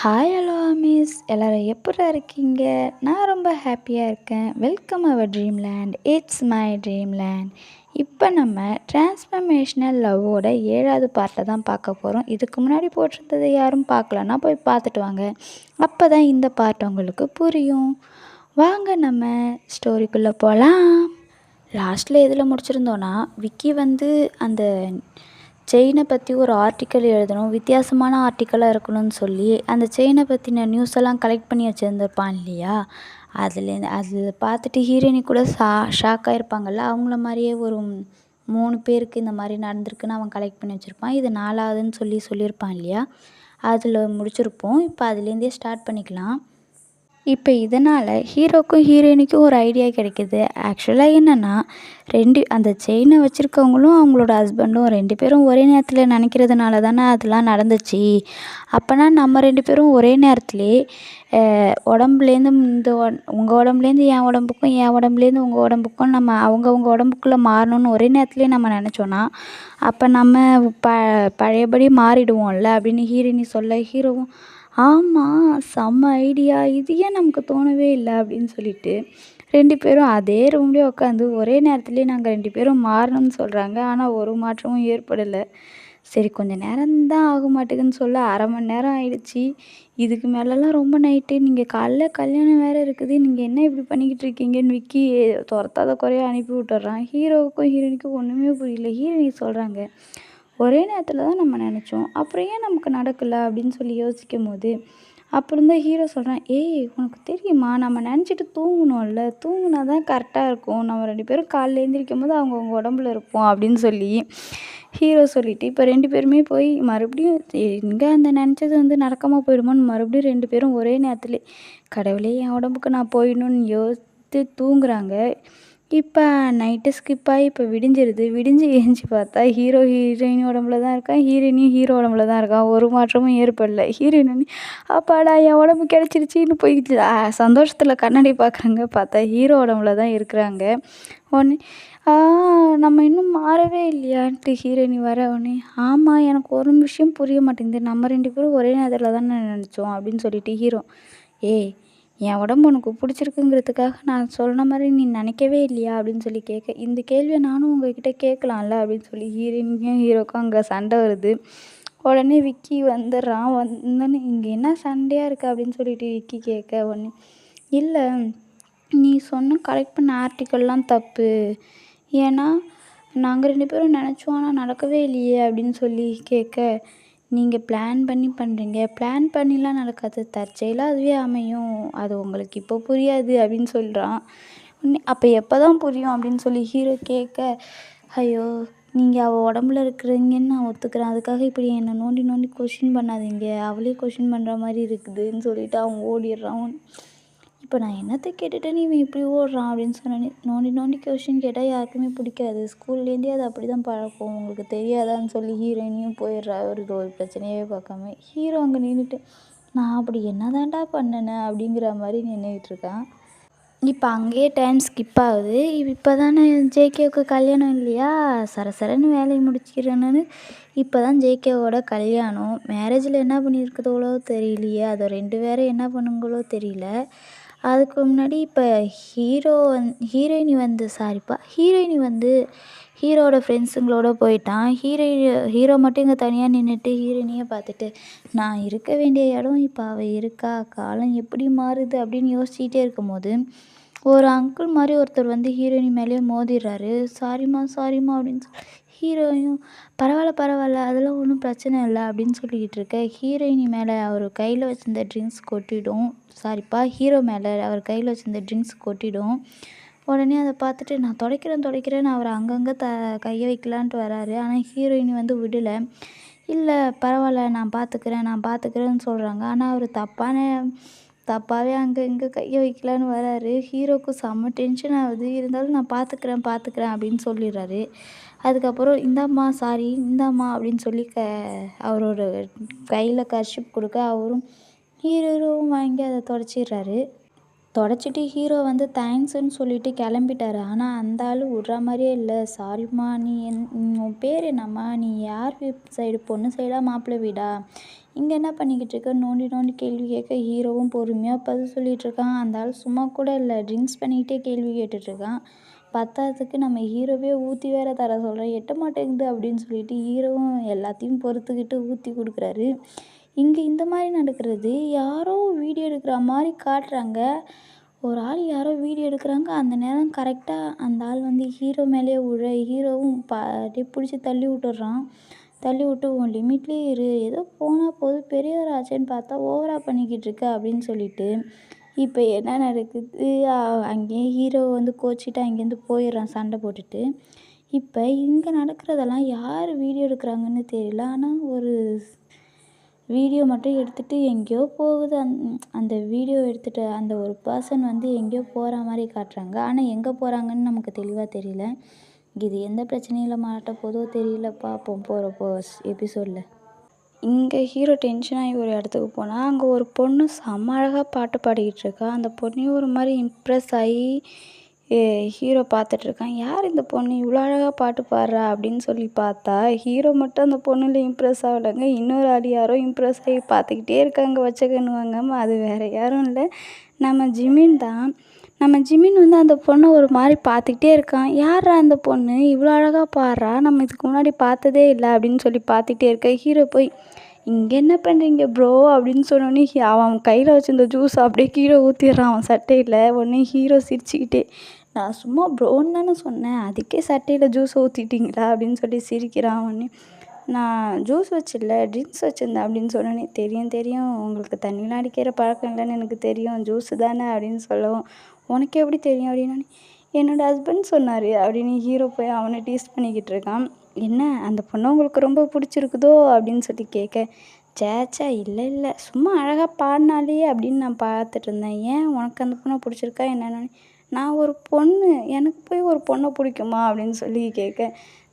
Hi hello Amish எல்லோரும் எப்படிடா இருக்கீங்க? நான் ரொம்ப ஹாப்பியாக இருக்கேன். Welcome our dream land. It's my dream land. இப்போ நம்ம டிரான்ஸ்ஃபர்மேஷனல் லவ்வோட 7வது பார்ட்டை தான் பார்க்க போகிறோம். இதுக்கு முன்னாடி போட்டிருந்ததை யாரும் பார்க்கலன்னா போய் பார்த்துட்டு வாங்க. அப்போ தான் இந்த பார்ட் உங்களுக்கு புரியும். வாங்க நம்ம ஸ்டோரிக்குள்ளே போகலாம். லாஸ்ட்டில் எதில் முடிச்சிருந்தோன்னா, விக்கி அந்த செயினை பற்றி ஒரு ஆர்டிக்கல் எழுதணும், வித்தியாசமான ஆர்டிக்கலாக இருக்கணும்னு சொல்லி அந்த செயினை பற்றின நியூஸ் எல்லாம் கலெக்ட் பண்ணி வச்சுருந்துருப்பான் இல்லையா? அதில் பார்த்துட்டு ஹீரோயினி கூட ஷாக் ஆகிருப்பாங்கள்ல, அவங்கள மாதிரியே ஒரு 3 பேருக்கு இந்த மாதிரி நடந்திருக்குன்னு அவன் கலெக்ட் பண்ணி வச்சுருப்பான். இது 4வதுன்னு சொல்லியிருப்பான் இல்லையா? அதில் முடிச்சிருப்போம். இப்போ அதுலேருந்தே ஸ்டார்ட் பண்ணிக்கலாம். இப்போ இதனால் ஹீரோக்கும் ஹீரோயினிக்கும் ஒரு ஐடியா கிடைக்கிது. ஆக்சுவலாக என்னென்னா, அந்த செயினை வச்சுருக்கவங்களும் அவங்களோட ஹஸ்பண்டும் 2 பேரும் ஒரே நேரத்தில் நினைக்கிறதுனால தானே அதெல்லாம் நடந்துச்சு. அப்போனா நம்ம 2 பேரும் ஒரே நேரத்துலே உடம்புலேருந்து உங்கள் உடம்புலேருந்து என் உடம்புக்கும், என் உடம்புலேருந்து உங்கள் உடம்புக்கும் நம்ம அவங்கவுங்க உடம்புக்குள்ளே மாறணும்னு ஒரே நேரத்துலேயே நம்ம நினச்சோன்னா, அப்போ நம்ம பழையபடி மாறிடுவோம்ல அப்படின்னு ஹீரோயினி சொல்ல, ஹீரோவும் ஆமாம் செம்ம ஐடியா, இது ஏன் நமக்கு தோணவே இல்லை அப்படின்னு சொல்லிட்டு 2 பேரும் அதே ரூம்லேயே உட்காந்து ஒரே நேரத்துலேயே நாங்கள் 2 பேரும் மாறணும்னு சொல்கிறாங்க. ஆனால் ஒரு மாற்றமும் ஏற்படலை. சரி கொஞ்சம் நேரம்தான் ஆக மாட்டேங்குன்னு சொல்ல 1/2 மணி நேரம் ஆயிடுச்சு. இதுக்கு மேலெலாம் ரொம்ப நைட்டு, நீங்கள் காலைல கல்யாணம் வேறு இருக்குது, நீங்கள் என்ன இப்படி பண்ணிக்கிட்டு இருக்கீங்கன்னு விக்கி துரத்தாத குறைய அனுப்பி விட்டுறான். ஹீரோவுக்கும் ஹீரோயினிக்கும் ஒன்றுமே புரியல. ஹீரோயினி சொல்கிறாங்க, ஒரே நேரத்தில் தான் நம்ம நினச்சோம், அப்புறம் ஏன் நமக்கு நடக்கலை அப்படின்னு சொல்லி யோசிக்கும் போது அப்புறம் தான் ஹீரோ சொல்கிறான், ஏய் உனக்கு தெரியுமா, நம்ம நினச்சிட்டு தூங்கணும்ல, தூங்குனா தான் கரெக்டாக இருக்கும், நம்ம 2 பேரும் காலைல எழுந்திரிக்கும் போது அவங்கவுங்க உடம்புல இருப்போம் அப்படின்னு சொல்லி ஹீரோ சொல்லிவிட்டு இப்போ 2 பேருமே போய் மறுபடியும் எங்கே அந்த நினச்சது நடக்காமல் போயிடுமோன்னு மறுபடியும் 2 பேரும் ஒரே நேரத்தில் கடவுளே என் உடம்புக்கு நான் போயிடணும்னு யோசித்து தூங்குறாங்க. இப்போ நைட்டு ஸ்கிப் ஆகி இப்போ விடிஞ்சிருது. விடிஞ்சு ஏஞ்சி பார்த்தா ஹீரோ ஹீரோயின் உடம்புல தான் இருக்கான், ஹீரோயினியும் ஹீரோ உடம்புல தான் இருக்கான். ஒரு மாற்றமும் ஏற்படல. ஹீரோயின் அப்பாடா என் உடம்பு கிடச்சிருச்சின்னு போய் சந்தோஷத்தில் கண்ணாடி பார்க்குறாங்க. பார்த்தா ஹீரோ உடம்புல தான் இருக்கிறாங்க. உடனே நம்ம இன்னும் மாறவே இல்லையான்ட்டு ஹீரோயினி வர உடனே, ஆமாம் எனக்கு ஒரு விஷயம் புரிய மாட்டேங்குது, நம்ம 2 பேரும் ஒரே நேரத்தில் தானே நினச்சோம் அப்படின்னு சொல்லிட்டு ஹீரோ, ஏய் என் உடம்பு உனக்கு பிடிச்சிருக்குங்கிறதுக்காக நான் சொன்ன மாதிரி நீ நினைக்கவே இல்லையா அப்படின்னு சொல்லி கேட்க, இந்த கேள்வியை நானும் உங்ககிட்ட கேட்கலாம்ல அப்படின்னு சொல்லி ஹீரோயினுக்கும் ஹீரோக்கும் அங்கே சண்டை வருது. உடனே விக்கி வந்துடுறான். வந்தோடனே இங்கே என்ன சண்டையாக இருக்குது அப்படின்னு சொல்லிட்டு விக்கி கேட்க, உடனே இல்லை நீ கலெக்ட் பண்ண ஆர்டிக்கல்லாம் தப்பு, ஏன்னா நாங்கள் 2 பேரும் நினச்சோம் ஆனால் நடக்கவே இல்லையே அப்படின்னு சொல்லி கேட்க, நீங்கள் பிளான் பண்ணி பண்ணுறீங்க, பிளான் பண்ணிலாம் நடக்காது, தற்செயலாக அதுவே அமையும், அது உங்களுக்கு இப்போ புரியாது அப்படின்னு சொல்கிறான். அப்போ எப்போ தான் புரியும் அப்படின்னு சொல்லி ஹீரோ கேட்க, ஐயோ நீங்கள் அவள் உடம்புல இருக்கிறீங்கன்னு நான் ஒத்துக்கிறேன், அதுக்காக இப்படி என்னை நோண்டி நோண்டி கொஷின் பண்ணாதீங்க, அவளே கொஷின் பண்ணுற மாதிரி இருக்குதுன்னு சொல்லிவிட்டு அவன் ஓடிடுறான். இப்போ நான் என்னத்தை கேட்டுட்டேன்னு இவன் இப்படி ஓடுறான் அப்படின்னு சொன்னேன். நோண்டி நோண்டி கொஷின் கேட்டால் யாருக்குமே பிடிக்காது, ஸ்கூல்லேருந்தே அது அப்படி தான் பழக்கம், உங்களுக்கு தெரியாதான்னு சொல்லி ஹீரோயினியும் போயிடுறா ஒரு பிரச்சனையே பார்க்காம. ஹீரோ அங்கே நின்றுட்டு நான் அப்படி என்ன தாண்டா பண்ணினேன் அப்படிங்கிற மாதிரி நின்றுட்டுருக்கான். இப்போ அங்கேயே டைம் ஸ்கிப் ஆகுது. இப்போ தானே ஜேகேவுக்கு கல்யாணம் இல்லையா, சரசரன்னு வேலையை முடிச்சிக்கிறேன்னு இப்போ தான் ஜேகேவோட கல்யாணம். மேரேஜில் என்ன பண்ணியிருக்குதோளோ தெரியலையே, அதை 2 பேரும் என்ன பண்ணுங்களோ தெரியல. அதுக்கு முன்னாடி இப்போ ஹீரோயினி ஹீரோவோட ஃப்ரெண்ட்ஸுங்களோட போயிட்டான். ஹீரோ மட்டும் இங்கே தனியாக நின்றுட்டு ஹீரோயினியை பார்த்துட்டு, நான் இருக்க வேண்டிய இடம் இப்போ அவள் இருக்கா, காலம் எப்படி மாறுது அப்படின்னு யோசிச்சுட்டே இருக்கும்போது ஒரு அங்கிள் மாதிரி ஒருத்தர் ஹீரோயினி மேலேயே மோதிடுறாரு. சாரிம்மா அப்படின்னு ஹீரோயினும் பரவாயில்ல அதெல்லாம் ஒன்றும் பிரச்சனை இல்லை அப்படின்னு சொல்லிக்கிட்டு இருக்க, ஹீரோயினி மேலே அவர் கையில் வச்சுருந்த ட்ரிங்க்ஸ் கொட்டிடும். ஹீரோ மேலே அவர் கையில் வச்சுருந்த ட்ரிங்க்ஸ் கொட்டிடும். உடனே அதை பார்த்துட்டு நான் துடைக்கிறேன்னு அவர் அங்கங்கே கையை வைக்கலான்ட்டு வராரு. ஆனால் ஹீரோயினி விடலை. இல்லை பரவாயில்ல நான் பார்த்துக்கிறேன்னு சொல்கிறாங்க. ஆனால் அவர் தப்பாகவே அங்கே இங்கே கையை வைக்கலான்னு வராரு. ஹீரோவுக்கு செம்ம டென்ஷன் ஆகுது. இருந்தாலும் நான் பார்த்துக்கிறேன் அப்படின்னு சொல்லிடுறாரு. அதுக்கப்புறம் இந்தாம்மா அப்படின்னு சொல்லி அவரோட கையில் கர்ஷிப் கொடுக்க அவரும் ஹீரோவும் வாங்கி அதை தொடச்சிட்டு ஹீரோ தேங்க்ஸ்ன்னு சொல்லிட்டு கிளம்பிட்டாரு. ஆனால் அந்த ஆள் விட்ற மாதிரியே இல்லை. சாரிம்மா, உன் பேர் என்னம்மா, நீ யார் சைடு, பொண்ணு சைடா மாப்பிள்ளை வீடா, இங்கே என்ன பண்ணிக்கிட்டு இருக்க நோண்டி நோண்டி கேள்வி கேட்க ஹீரோவும் பொறுமையாக பதில் சொல்லிகிட்ருக்கான். அந்த ஆள் சும்மா கூட இல்லை, ட்ரிங்க்ஸ் பண்ணிக்கிட்டே கேள்வி கேட்டுட்ருக்கான். பத்தாததுக்கு நம்ம ஹீரோவே ஊற்றி வேற தர சொல்கிறேன், எட்ட மாட்டேங்குது அப்படின்னு சொல்லிட்டு ஹீரோவும் எல்லாத்தையும் பொறுத்துக்கிட்டு ஊற்றி கொடுக்குறாரு. இங்கே இந்த மாதிரி நடக்கிறது யாரோ வீடியோ எடுக்கிற மாதிரி காட்டுறாங்க. ஒரு ஆள் யாரோ வீடியோ எடுக்கிறாங்க, அந்த நேரம் கரெக்டாக அந்த ஆள் வந்து ஹீரோ மேலேயே விழ ஹீரோவும் அப்படியே பிடிச்சி தள்ளி விட்டுடுறான். தள்ளி விட்டு உன் லிமிட்லேயே இரு, ஏதோ போனால் போதும் பெரியவராச்சேன்னு பார்த்தா ஓவராக பண்ணிக்கிட்டு இருக்க அப்படின்னு சொல்லிட்டு இப்போ என்ன நடக்குது, அங்கேயே ஹீரோ வந்து கோச்சிட்டு அங்கேருந்து போயிடுறான் சண்டை போட்டுட்டு. இப்போ இங்கே நடக்கிறதெல்லாம் யார் வீடியோ எடுக்கிறாங்கன்னு தெரியல. ஆனால் ஒரு வீடியோ மட்டும் எடுத்துகிட்டு எங்கேயோ போகுது. அந்த வீடியோ எடுத்துகிட்டு அந்த ஒரு பர்சன் வந்து எங்கேயோ போகிற மாதிரி காட்டுறாங்க. ஆனால் எங்கே போகிறாங்கன்னு நமக்கு தெளிவாக தெரியல. இது எந்த பிரச்சனையில் மாட்ட போதோ தெரியல, பார்ப்போம் போகிறப்போ எபிசோடில். இங்கே ஹீரோ டென்ஷனாகி ஒரு இடத்துக்கு போனால் அங்கே ஒரு பொண்ணு செம்ம அழகாக பாட்டு பாடிக்கிட்டு இருக்கா. அந்த பொண்ணையும் ஒரு மாதிரி இம்ப்ரெஸ் ஆகி ஹீரோ பார்த்துட்ருக்கான். யார் இந்த பொண்ணு இவ்வளோ அழகாக பாட்டு பாடுறா அப்படின்னு சொல்லி பார்த்தா ஹீரோ மட்டும் அந்த பொண்ணுல இம்ப்ரெஸ் ஆகலைங்க. இன்னொரு ஆள் யாரோ இம்ப்ரெஸ் ஆகி பார்த்துக்கிட்டே இருக்காங்க வச்சக்கண்ணுவாங்க. அது வேறு யாரும் இல்லை, நம்ம ஜிமின் தான். நம்ம ஜிமின் வந்து அந்த பொண்ணை ஒரு மாதிரி பார்த்துக்கிட்டே இருக்கான். யாரா அந்த பொண்ணு இவ்வளோ அழகாக பாடுறா, நம்ம இதுக்கு முன்னாடி பார்த்ததே இல்லை அப்படின்னு சொல்லி பார்த்துக்கிட்டே இருக்க ஹீரோ போய் இங்கே என்ன பண்ணுறீங்க ப்ரோ அப்படின்னு சொன்னோடனே அவன் கையில் வச்சுருந்த ஜூஸ் அப்படியே கீழே ஊற்றிடுறான் அவன் சட்டையில். உடனே ஹீரோ சிரிச்சுக்கிட்டே, நான் சும்மா ப்ரோன்னு தானே சொன்னேன், அதுக்கே சட்டையில் ஜூஸ் ஊற்றிட்டீங்களா அப்படின்னு சொல்லி சிரிக்கிறான். உடனே நான் ஜூஸ் வச்சில்ல ட்ரிங்க்ஸ் வச்சுருந்தேன் அப்படின்னு சொன்னோன்னே, தெரியும் தெரியும் உங்களுக்கு தண்ணிலாம் அடிக்கிற பழக்கம் இல்லைன்னு எனக்கு தெரியும், ஜூஸு தானே அப்படின்னு சொல்லவும், உனக்கு எப்படி தெரியும் அப்படின்னோடனே, என்னோடய ஹஸ்பண்ட் சொன்னார் அப்படின்னு ஹீரோ போய் அவனை டீஸ் பண்ணிக்கிட்டு இருக்கான். என்ன அந்த பொண்ணு உங்களுக்கு ரொம்ப பிடிச்சிருக்குதோ அப்படின்னு சொல்லி கேட்க, சேச்சா இல்லை இல்லை சும்மா அழகாக பாடினாலே அப்படின்னு நான் பார்த்துட்டு இருந்தேன், ஏன் உனக்கு அந்த பொண்ணை பிடிச்சிருக்கா என்னன்னு. நான் ஒரு பொண்ணு, எனக்கு போய் ஒரு பொண்ணை பிடிக்குமா அப்படின்னு சொல்லி கேட்க,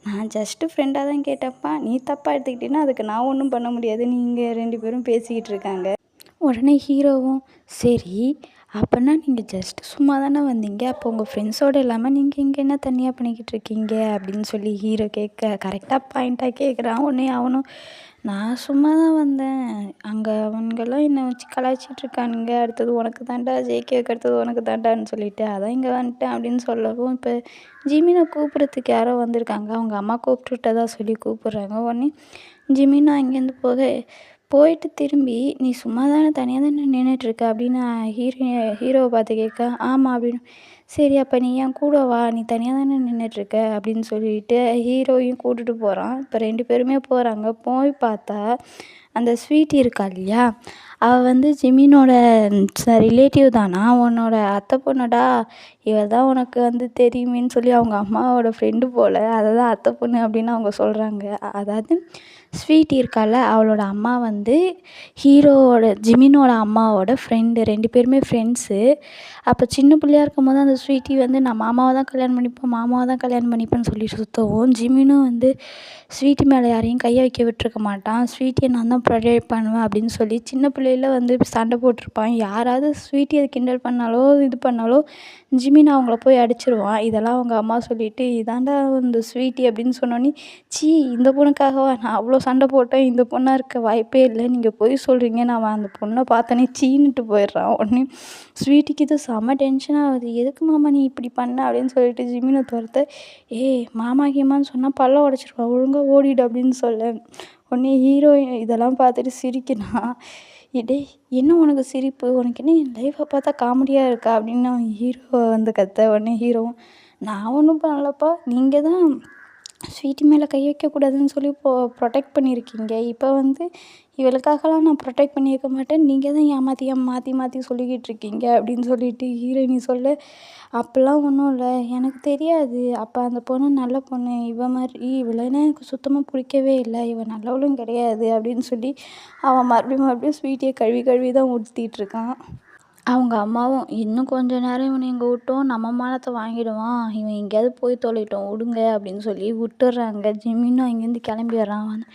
நான் ஜஸ்ட்டு ஃப்ரெண்டாக தான் கேட்டப்பா, நீ தப்பாக எடுத்துக்கிட்டீங்கன்னா அதுக்கு நான் ஒன்றும் பண்ண முடியாது, நீங்கள் 2 பேரும் பேசிக்கிட்டு இருக்காங்க. உடனே ஹீரோவும் சரி அப்போனா நீங்கள் ஜஸ்ட்டு சும்மா தானே வந்தீங்க, அப்போ உங்கள் ஃப்ரெண்ட்ஸோடு இல்லாமல் நீங்கள் இங்கே என்ன தனியாக பண்ணிக்கிட்டு இருக்கீங்க அப்படின்னு சொல்லி ஹீரோ கேட்க, கரெக்டாக பாயிண்ட்டாக கேட்குறான். உடனே அவனும் நான் சும்மா தான் வந்தேன், அங்கே அவனுங்கெல்லாம் என்னை வச்சு கலாய்ச்சிட்டு இருக்கானுங்க, அடுத்தது உனக்கு தாண்டா ஜேகேவுக்கு அடுத்தது உனக்கு தாண்டான்னு சொல்லிட்டு அதான் இங்கே வந்துட்டேன் அப்படின்னு சொல்லவும், இப்போ ஜிமினை கூப்பிட்றதுக்கு யாரோ வந்திருக்காங்க, அவங்க அம்மா கூப்பிட்டுட்டதா சொல்லி கூப்பிட்றாங்க. உடனே ஜிமினும் அங்கேருந்து போயிட்டு திரும்பி நீ சும்மா தானே தனியாக தானே நின்றுட்டுருக்க அப்படின்னு ஹீரோவை பார்த்து கேட்க, ஆமாம் அப்படின்னு. சரி அப்போ நீ என் கூட வா, நீ தனியாக தானே நின்றுட்டுருக்க அப்படின்னு சொல்லிட்டு ஹீரோயும் கூட்டிகிட்டு போகிறான். இப்போ 2 பேருமே போகிறாங்க. போய் பார்த்தா அந்த ஸ்வீட்டி இருக்கா இல்லையா, அவள் வந்து ஜிமினோட ரிலேட்டிவ் தானா, உன்னோட அத்தை பொண்ணுடா, இவள் தான் உனக்கு வந்து தெரியுமேன்னு சொல்லி அவங்க அம்மாவோட ஃப்ரெண்டு போல், அதை தான் அத்தை பொண்ணு அப்படின்னு அவங்க சொல்கிறாங்க. அதாவது ஸ்வீட்டி இருக்கால, அவளோட அம்மா வந்து ஜிமினோட அம்மாவோட ஃப்ரெண்டு, 2 பேருமே ஃப்ரெண்ட்ஸு. அப்போ சின்ன பிள்ளையா இருக்கும்போது அந்த ஸ்வீட்டி வந்து நான் மாமாவை தான் கல்யாணம் பண்ணிப்பேன், மாமாவை தான் கல்யாணம் பண்ணிப்பேன்னு சொல்லி சுற்றவும், ஜிமினும் வந்து ஸ்வீட்டி மேலே யாரையும் கையை வைக்க விட்டுருக்க மாட்டான், ஸ்வீட்டியை நான் தான் ப்ரொடெக்ட் பண்ணுவேன் அப்படின்னு சொல்லி சின்ன பிள்ளையில வந்து சண்டை போட்டிருப்பான். யாராவது ஸ்வீட்டியை கிண்டல் பண்ணாலோ இது பண்ணாலோ ஜிமின் அவங்கள போய் அடிச்சிருவான். இதெல்லாம் அவங்க அம்மா சொல்லிட்டு இதாண்டா இந்த ஸ்வீட்டி அப்படின்னு சொன்னோன்னே, சீ இந்த பொண்ணுக்காகவா நான் அவ்வளோ சண்டை போட்டேன், இந்த பொண்ணாக இருக்க வாய்ப்பே இல்லை, நீங்கள் பொய் சொல்கிறீங்க, நான் அந்த பொண்ணை பார்த்தோன்னே சீன்னுட்டு போயிடுறான். உடனே ஸ்வீட்டிக்கு இது செம்ம டென்ஷன் ஆகுது, எதுக்கு மாமா நீ இப்படி பண்ண அப்படின்னு சொல்லிட்டு ஜிமினை துரத்த, மாமா கீமான்னு சொன்னால் பல்ல உடச்சிருவான், ஒழுங்காக ஓடிடு அப்படின்னு சொல்ல. உடனே ஹீரோயின் இதெல்லாம் பார்த்துட்டு சிரிக்கிறான். டேய் என்ன உனக்கு சிரிப்பு, உனக்கு என்ன என் லைஃப்பை பார்த்தா காமெடியாக இருக்கா அப்படின்னு அவன் ஹீரோ வந்து கத்த. உடனே ஹீரோவும் நான் ஒன்றும் பண்ணலப்பா, நீங்கள் தான் ஸ்வீட்டி மேலே கை வைக்கக்கூடாதுன்னு சொல்லி ப்ரொடெக்ட் பண்ணியிருக்கீங்க, இப்போ வந்து இவளுக்காகலாம் நான் ப்ரொடெக்ட் பண்ணியிருக்க மாட்டேன், நீங்கள் தான் மாற்றி மாற்றி சொல்லிக்கிட்டு இருக்கீங்க அப்படின்னு சொல்லிட்டு ஹீரோயினி சொல்ல, அப்போல்லாம் ஒன்றும் இல்லை எனக்கு தெரியாது, அப்போ அந்த பொண்ணு நல்ல பொண்ணு, இவளைன்னா எனக்கு சுத்தமாக பிடிக்கவே இல்லை, இவள் நல்லவளும் கிடையாது அப்படின்னு சொல்லி அவன் மறுபடியும் ஸ்வீட்டியை கழுவி தான் ஊற்றிட்டுருக்கான். அவங்க அம்மாவும் இன்னும் கொஞ்சம் நேரம் இவனை இங்கே விட்டோம் நம்ம மானத்தை வாங்கிடுவான், இவன் எங்கேயாவது போய் தொலைட்டோம் விடுங்க அப்படின்னு சொல்லி விட்டுடுறாங்க. ஜிமினும் அங்கேருந்து கிளம்பிடுறான்.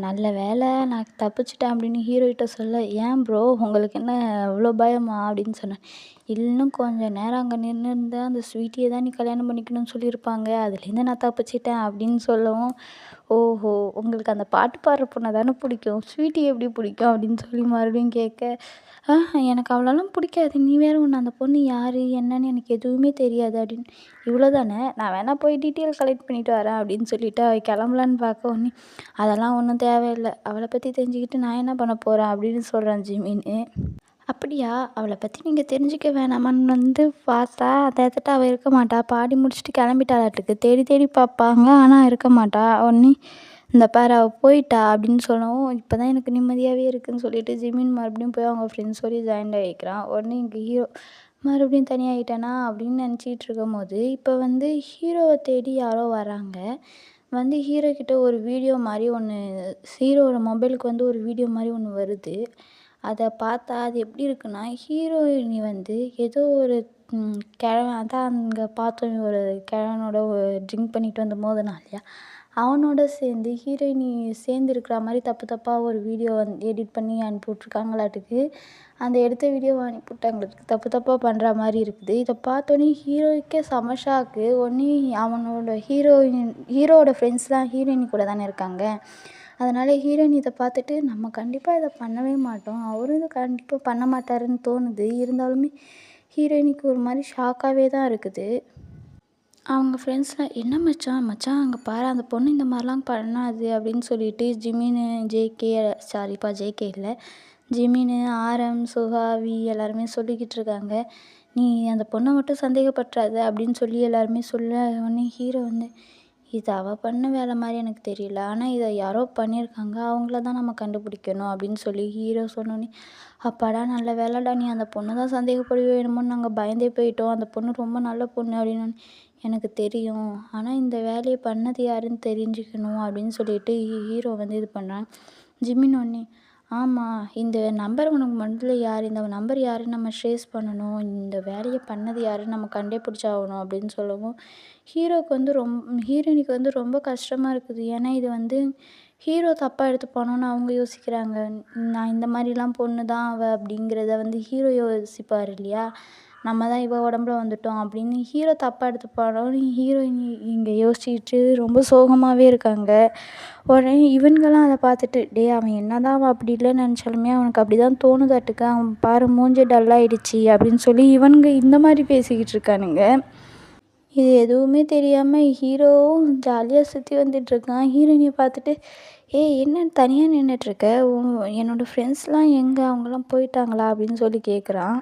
நல்ல வேலை நான் தப்பிச்சிட்டேன் அப்படின்னு ஹீரோகிட்ட சொல்ல, ஏன் ப்ரோ உங்களுக்கு என்ன அவ்வளோ பயமா அப்படின்னு சொன்னேன். இன்னும் கொஞ்சம் நேரம் அங்கே நின்றுருந்தா அந்த ஸ்வீட்டியை தான் நீ கல்யாணம் பண்ணிக்கணும்னு சொல்லியிருப்பாங்க, அதுலேருந்து நான் தப்பிச்சிட்டேன் அப்படின்னு சொல்லவும், ஓஹோ! உங்களுக்கு அந்த பாட்டு பாடுற பொண்ண தானே பிடிக்கும், ஸ்வீட்டி எப்படி பிடிக்கும் அப்படின்னு சொல்லி மறுபடியும் கேட்க, எனக்கு அவ்வளோலாம் பிடிக்காது, நீ வேற ஒன்று, அந்த பொண்ணு யார் என்னன்னு எனக்கு எதுவுமே தெரியாது அப்படின்னு. இவ்வளோ தானே, நான் வேணா போய் டீட்டெயில் கலெக்ட் பண்ணிட்டு வரேன் அப்படின்னு சொல்லிட்டு அவள் கிளம்பலான்னு பார்க்க உடனே, அதெல்லாம் ஒன்றும் தேவையில்லை, அவளை பற்றி தெரிஞ்சுக்கிட்டு நான் என்ன பண்ண போகிறேன் அப்படின்னு சொல்கிறேன் ஜிமின்னு. அப்படியா, அவளை பற்றி நீங்கள் தெரிஞ்சுக்க வேணாமான்னு வந்து பார்த்தா அந்த இடத்துல அவள் இருக்க மாட்டா, பாடி முடிச்சுட்டு கிளம்பிட்டாளாட்டுக்கு. தேடி தேடி பார்ப்பாங்க, ஆனால் இருக்க மாட்டா. உடனே இந்த பாரு அவள் போயிட்டா அப்படின்னு சொல்லவும், இப்போ தான் எனக்கு நிம்மதியாகவே இருக்குதுன்னு சொல்லிட்டு ஜிமின் மறுபடியும் போய் அவங்க ஃப்ரெண்ட்ஸோடய ஜாயின் ஆகிக்கிறான். உடனே இங்கே ஹீரோ மறுபடியும் தனியாகிட்டானா அப்படின்னு நினச்சிட்டு இருக்கும் போது, இப்போ வந்து ஹீரோவை தேடி யாரோ வராங்க. வந்து ஹீரோ கிட்ட ஒரு வீடியோ மாதிரி ஒன்று, ஹீரோவோட மொபைலுக்கு வந்து ஒரு வீடியோ மாதிரி ஒன்று வருது. அதை பார்த்தா அது எப்படி இருக்குன்னா, ஹீரோயினி வந்து ஏதோ ஒரு கிழவன், அதான் அங்கே பார்த்தோமே ஒரு கிழவனோட ட்ரிங்க் பண்ணிட்டு வந்து மோதினான் இல்லையா, அவனோட சேர்ந்து ஹீரோயினி சேர்ந்து இருக்கிற மாதிரி தப்பு தப்பாக ஒரு வீடியோ வந்து எடிட் பண்ணி அனுப்பி விட்ருக்காங்களாட்டுக்கு. அந்த எடுத்த வீடியோவை அனுப்பி விட்டாங்களுக்கு தப்பு தப்பாக பண்ணுற மாதிரி இருக்குது. இதை பார்த்தோன்னே ஹீரோய்க்கே செம ஷாக்கு. ஒன்று அவனோட ஹீரோவோட ஃப்ரெண்ட்ஸ்லாம் ஹீரோயினி கூட தானே இருக்காங்க. அதனால் ஹீரோயின் இதை பார்த்துட்டு நம்ம கண்டிப்பாக இதை பண்ணவே மாட்டோம், அவரும் இதை கண்டிப்பாக பண்ண மாட்டாருன்னு தோணுது. இருந்தாலுமே ஹீரோயினிக்கு ஒரு மாதிரி ஷாக்காகவே தான் இருக்குது. அவங்க ஃப்ரெண்ட்ஸ்லாம், என்ன மச்சான் மச்சான் அங்கே பாரு அந்த பொண்ணு இந்த மாதிரிலாம் பண்ணாது அப்படின்னு சொல்லிட்டு ஜிமின்னு, ஜேகே, சாரிப்பா ஜேகே இல்லை, ஜிமின்னு, ஆரம், சுகாவி எல்லாருமே சொல்லிக்கிட்டு இருக்காங்க. நீ அந்த பொண்ணை மட்டும் சந்தேகப்பட்டுறாத அப்படின்னு சொல்லி எல்லாருமே சொல்ல, உடனே ஹீரோ வந்து, இது அவள் பண்ண வேலை மாதிரி எனக்கு தெரியல, ஆனால் இதை யாரோ பண்ணியிருக்காங்க, அவங்கள தான் நம்ம கண்டுபிடிக்கணும் அப்படின்னு சொல்லி ஹீரோ சொன்னோன்னே, அப்பாடா நல்ல வேலைடா, நீ அந்த பொண்ணு தான் சந்தேகப்படுவே வேணுமோன்னு நாங்கள் பயந்தே போயிட்டோம், அந்த பொண்ணு ரொம்ப நல்ல பொண்ணு அப்படின்னு. எனக்கு தெரியும், ஆனால் இந்த வேலையை பண்ணது யாருன்னு தெரிஞ்சுக்கணும் அப்படின்னு சொல்லிட்டு ஹீரோ வந்து இது பண்ணுறான். ஜிமின் ஒன்னே, ஆமாம் இந்த நம்பர் உனக்கு மனதில் யார், இந்த நம்பர் யாருன்னு நம்ம ட்ரேஸ் பண்ணணும், இந்த வேலையை பண்ணது யாருன்னு நம்ம கண்டே பிடிச்சாகணும் அப்படின்னு சொல்லவும், ஹீரோயினிக்கு வந்து ரொம்ப கஷ்டமாக இருக்குது. ஏன்னா இது வந்து ஹீரோ தப்பாக எடுத்துப்பானோன்னு அவங்க யோசிக்கிறாங்க. நான் இந்த மாதிரிலாம் பொண்ணு தான் அவள் அப்படிங்கிறத வந்து ஹீரோ யோசிப்பார் இல்லையா, நம்ம தான் இவ உடம்புல வந்துட்டோம் அப்படின்னு ஹீரோ தப்பாக எடுத்துப்பானோன்னு ஹீரோயின் இங்கே யோசிச்சுட்டு ரொம்ப சோகமாகவே இருக்காங்க. உடனே இவனுங்கெல்லாம் அதை பார்த்துட்டு, டே அவன் என்னதான் அவன் அப்படி இல்லைன்னு நினச்சாலுமே அவனுக்கு அப்படி தான் தோணுதாட்டுக்கு, அவன் பாரு மூஞ்சே டல்லாகிடுச்சி அப்படின்னு சொல்லி இவனுங்க இந்த மாதிரி பேசிக்கிட்டு இருக்கானுங்க. இது எதுவுமே தெரியாமல் ஹீரோவும் ஜாலியாக சுற்றி வந்துட்டுருக்கான். ஹீரோயினியை பார்த்துட்டு, ஏய் என்ன தனியாக நின்றுட்டுருக்க, என்னோடய ஃப்ரெண்ட்ஸ்லாம் எங்கே, அவங்களாம் போயிட்டாங்களா அப்படின்னு சொல்லி கேட்குறான்.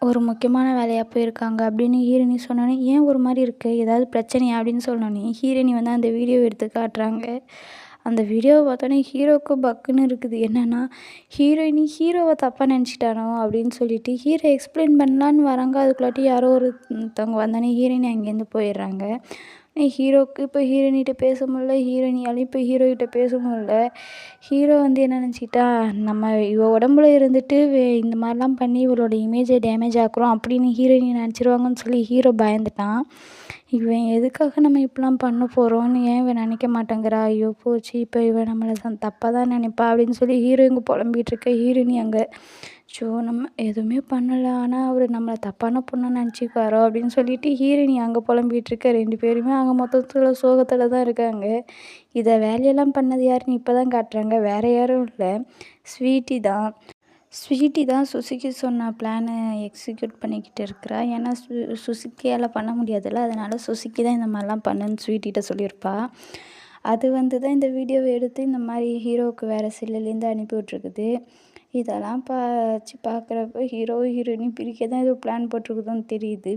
ஒரு முக்கியமான வேலையாக போயிருக்காங்க அப்படின்னு ஹீரோயினி சொன்னோன்னே, ஏன் ஒரு மாதிரி இருக்குது, ஏதாவது பிரச்சனையா அப்படின்னு சொன்னோன்னே ஹீரோயினி வந்து அந்த வீடியோவை எடுத்து காட்டுறாங்க. அந்த வீடியோவை பார்த்தோன்னே ஹீரோவுக்கு பக்குன்னு இருக்குது. என்னென்னா, ஹீரோவை தப்பாக நினச்சிட்டானோ அப்படின்னு சொல்லிட்டு ஹீரோ எக்ஸ்பிளைன் பண்ணலான்னு வராங்க. அதுக்குள்ளாட்டி யாரோ ஒருத்தவங்க வந்தோடனே ஹீரோயினி அங்கேருந்து போயிடுறாங்க. ஹீரோவுக்கு இப்போ ஹீரோயினிகிட்ட பேச முடியல, ஹீரோயினியாலையும் இப்போ ஹீரோகிட்ட பேச முடியல. ஹீரோ வந்து என்ன நினச்சிக்கிட்டா, நம்ம இவ உடம்புல இருந்துட்டு இந்த மாதிரிலாம் பண்ணி இவளோட இமேஜை டேமேஜ் ஆக்குறோம் அப்படின்னு ஹீரோயினி நினச்சிருவாங்கன்னு சொல்லி ஹீரோ பயந்துட்டான். இவன் எதுக்காக நம்ம இப்படிலாம் பண்ண போகிறோன்னு ஏன் இவன் நினைக்க மாட்டேங்கிறா, ஐயோ போச்சு, இப்போ இவன் நம்மளை தப்பாக தான் நினைப்பா அப்படின்னு சொல்லி ஹீரோ இங்கே புலம்பிகிட்டு இருக்க, ஹீரோயினி அங்கே, ஸோ நம்ம எதுவுமே பண்ணலை, ஆனால் அவர் நம்மளை தப்பான பொண்ணை நினச்சிக்குவாரோ அப்படின்னு சொல்லிட்டு ஹீரோயினி அங்கே புலம்பிகிட்டு இருக்க. 2 பேருமே அங்கே மொத்தத்தில் சோகத்தில் தான் இருக்காங்க. இதை வேலையெல்லாம் பண்ணது யாருன்னு இப்போ தான் காட்டுறாங்க, வேறு யாரும் இல்லை, ஸ்வீட்டி தான் சுசிக்கு சொன்ன பிளானை எக்ஸிக்யூட் பண்ணிக்கிட்டு இருக்கிறா. ஏன்னா சுசிக்கியால் பண்ண முடியாதுல்ல, அதனால் சுசிக்கு தான் இந்த மாதிரிலாம் பண்ணுன்னு ஸ்வீட்டிகிட்ட சொல்லியிருப்பா. அது வந்து தான் இந்த வீடியோவை எடுத்து இந்த மாதிரி ஹீரோவுக்கு வேறு செல்லுலேருந்து அனுப்பி விட்ருக்குது. இதெல்லாம் வச்சு பார்க்குறப்ப ஹீரோயினி பிரிக்க தான் ஏதோ பிளான் போட்டிருக்குதுன்னு தெரியுது.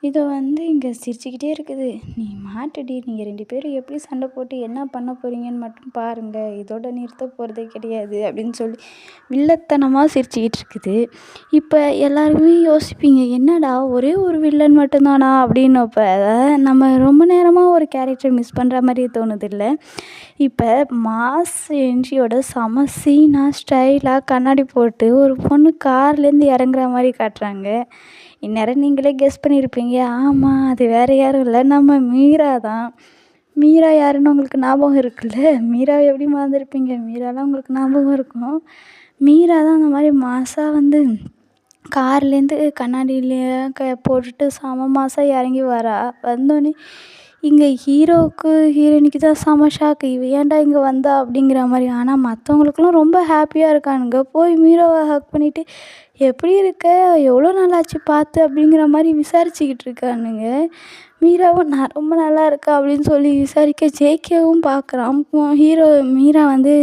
இதை வந்து இங்கே சிரிச்சுக்கிட்டே இருக்குது. நீ மாட்டுடி, நீங்கள் 2 பேரும் எப்படி சண்டை போட்டு என்ன பண்ண போகிறீங்கன்னு மட்டும் பாருங்கள், இதோட நிறுத்த போகிறதே கிடையாது அப்படின்னு சொல்லி வில்லத்தனமாக சிரிச்சுக்கிட்டு இருக்குது. இப்போ எல்லாருமே யோசிப்பீங்க, என்னடா ஒரே ஒரு வில்லன் மட்டும்தானா அப்படின்னப்ப நம்ம ரொம்ப நேரமாக ஒரு கேரக்டர் மிஸ் பண்ணுற மாதிரி தோணுது இல்லை. இப்போ மாஸ் என்ட்ரியோட செம சீனாக ஸ்டைலாக கண்ணாடி போட்டு ஒரு பொண்ணு கார்லேருந்து இறங்குற மாதிரி காட்டுறாங்க. இந்நேரம் நீங்களே கெஸ் பண்ணியிருப்பீங்க, ஆமாம் அது வேறு யாரும் இல்லை, நம்ம மீரா தான். மீரா யாருன்னு உங்களுக்கு ஞாபகம் இருக்குல்ல, மீராவை எப்படி மறந்துருப்பீங்க, மீராலாம் உங்களுக்கு ஞாபகம் இருக்கும். மீரா தான் அந்த மாதிரி மாசாக வந்து கார்லேருந்து கண்ணாடியில போட்டுட்டு செம மாசா இறங்கி வரா. வந்தோடனே இங்கே ஹீரோவுக்கு ஹீரோயினிக்கு தான் செம ஷாக்கு. இவ ஏன்டா இங்கே வந்தா அப்படிங்கிற மாதிரி. ஆனால் மற்றவங்களுக்குலாம் ரொம்ப ஹாப்பியாக இருக்கானுங்க. போய் மீராவை ஹக் பண்ணிவிட்டு எப்படி இருக்க, எவ்வளோ நாளாச்சு பார்த்து அப்படிங்கிற மாதிரி விசாரிச்சுக்கிட்டு இருக்கானுங்க. மீராவும் நான் ரொம்ப நல்லா இருக்கேன் அப்படின்னு சொல்லி விசாரிக்க ஜேகேவும் பார்க்குறான். மீரா வந்து